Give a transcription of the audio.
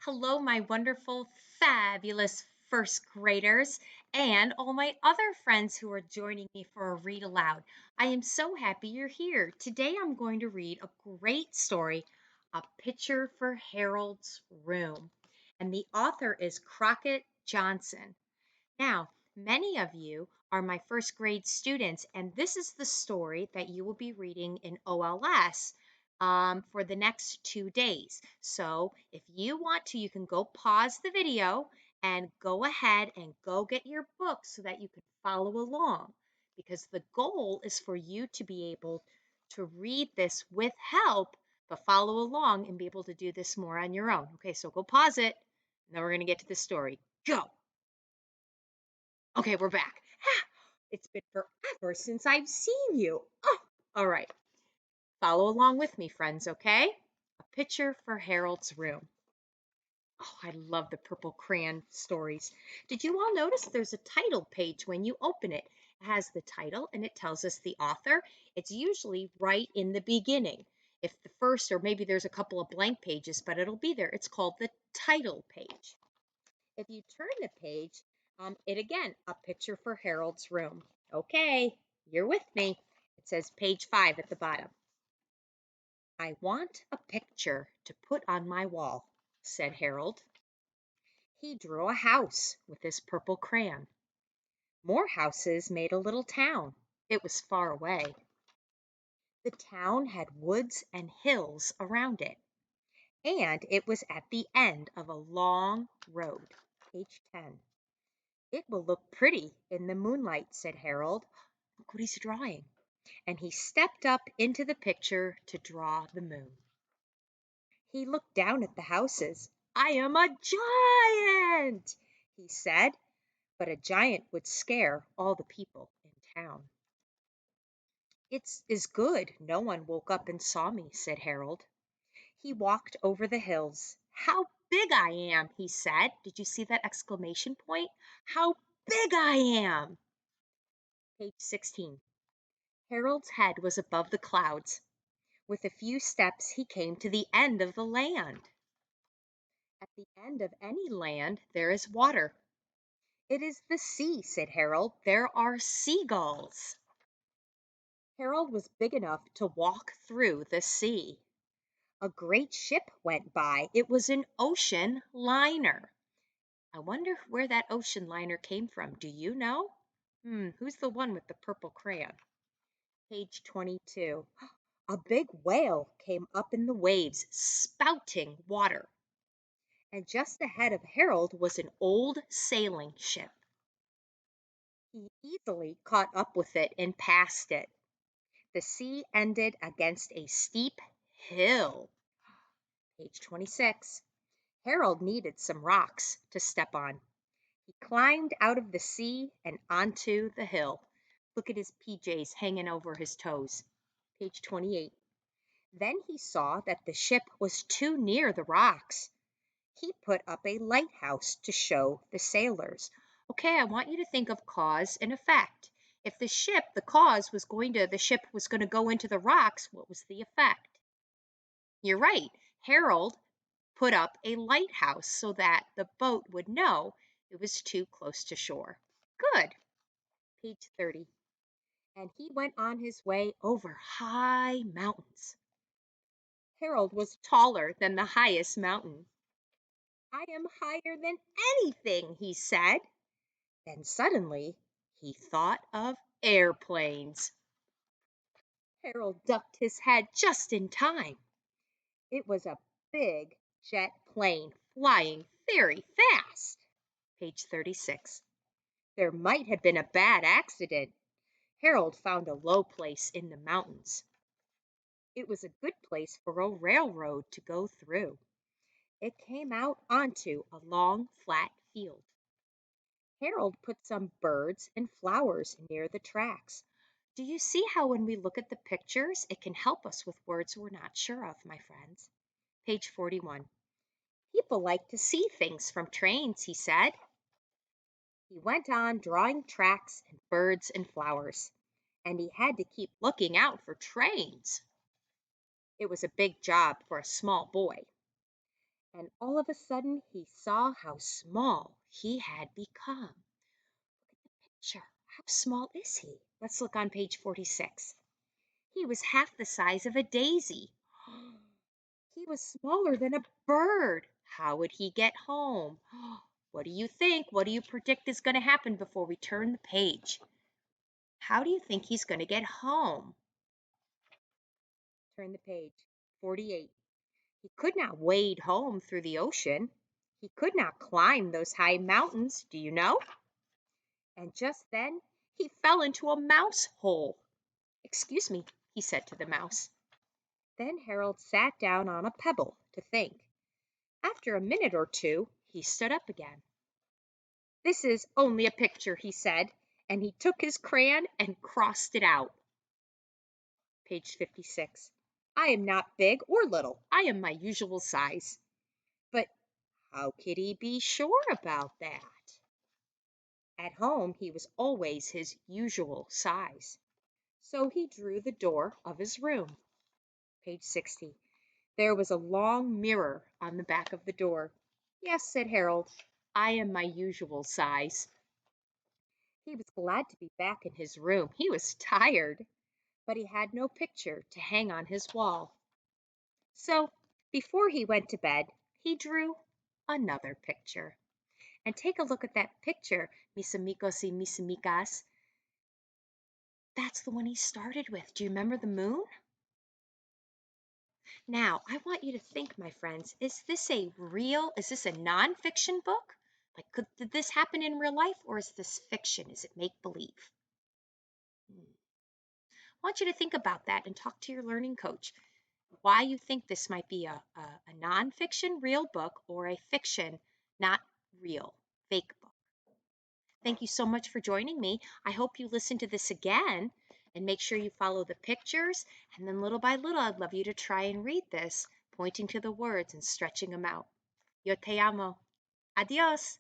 Hello, my wonderful, fabulous first graders, and all my other friends who are joining me for a read aloud. I am so happy you're here. Today I'm going to read a great story, A Picture for Harold's Room. And the author is Crockett Johnson. Now, many of you are my first grade students, and this is the story that you will be reading in OLS for the next 2 days. So, if you want to, you can go pause the video and go ahead and go get your book so that you can follow along. Because the goal is for you to be able to read this with help, but follow along and be able to do this more on your own. Okay, so go pause it, and then we're going to get to the story. Go! Okay, we're back. It's been forever since I've seen you. Oh, all right. Follow along with me, friends, okay? A Picture for Harold's Room. Oh, I love the purple crayon stories. Did you all notice there's a title page when you open it? It has the title and it tells us the author. It's usually right in the beginning. If the first, or maybe there's a couple of blank pages, but it'll be there. It's called the title page. If you turn the page, it again, A Picture for Harold's Room. Okay, you're with me. It says page 5 at the bottom. I want a picture to put on my wall, said Harold. He drew a house with his purple crayon. More houses made a little town. It was far away. The town had woods and hills around it, and it was at the end of a long road. Page 10. It will look pretty in the moonlight, said Harold. Look what he's drawing. And he stepped up into the picture to draw the moon. He looked down at the houses. I am a giant, he said, but a giant would scare all the people in town. It is good no one woke up and saw me, said Harold. He walked over the hills. How big I am, he said. Did you see that exclamation point? How big I am. Page 16. Harold's head was above the clouds. With a few steps, he came to the end of the land. At the end of any land, there is water. It is the sea, said Harold. There are seagulls. Harold was big enough to walk through the sea. A great ship went by. It was an ocean liner. I wonder where that ocean liner came from. Do you know? Who's the one with the purple crayon? Page 22. A big whale came up in the waves, spouting water. And just ahead of Harold was an old sailing ship. He easily caught up with it and passed it. The sea ended against a steep hill. Page 26. Harold needed some rocks to step on. He climbed out of the sea and onto the hill. Look at his PJs hanging over his toes. Page 28. Then he saw that the ship was too near the rocks. He put up a lighthouse to show the sailors. Okay, I want you to think of cause and effect. If the ship was going to go into the rocks, what was the effect? You're right. Harold put up a lighthouse so that the boat would know it was too close to shore. Good. Page 30. And he went on his way over high mountains. Harold was taller than the highest mountain. I am higher than anything, he said. Then suddenly he thought of airplanes. Harold ducked his head just in time. It was a big jet plane flying very fast. Page 36. There might have been a bad accident. Harold found a low place in the mountains. It was a good place for a railroad to go through. It came out onto a long, flat field. Harold put some birds and flowers near the tracks. Do you see how when we look at the pictures, it can help us with words we're not sure of, my friends? Page 41. People like to see things from trains, he said. He went on drawing tracks and birds and flowers, and he had to keep looking out for trains. It was a big job for a small boy. And all of a sudden, he saw how small he had become. Sure, how small is he? Let's look on page 46. He was half the size of a daisy. He was smaller than a bird. How would he get home? What do you think? What do you predict is going to happen before we turn the page? How do you think he's going to get home? Turn the page. 48. He could not wade home through the ocean. He could not climb those high mountains, do you know? And just then he fell into a mouse hole. Excuse me, he said to the mouse. Then Harold sat down on a pebble to think. After a minute or two, he stood up again. This is only a picture, he said, and he took his crayon and crossed it out. Page 56. I am not big or little. I am my usual size. But how could he be sure about that? At home, he was always his usual size. So he drew the door of his room. Page 60. There was a long mirror on the back of the door. Yes, said Harold, I am my usual size. He was glad to be back in his room. He was tired, but he had no picture to hang on his wall. So, before he went to bed, he drew another picture. And take a look at that picture, mis amigos y mis amigas. That's the one he started with. Do you remember the moon? Now, I want you to think, my friends, is this a nonfiction book? Like, did this happen in real life, or is this fiction? Is it make believe? I want you to think about that and talk to your learning coach. Why you think this might be a nonfiction real book or a fiction, not real, fake book. Thank you so much for joining me. I hope you listen to this again and make sure you follow the pictures. And then little by little, I'd love you to try and read this, pointing to the words and stretching them out. Yo te amo. Adios.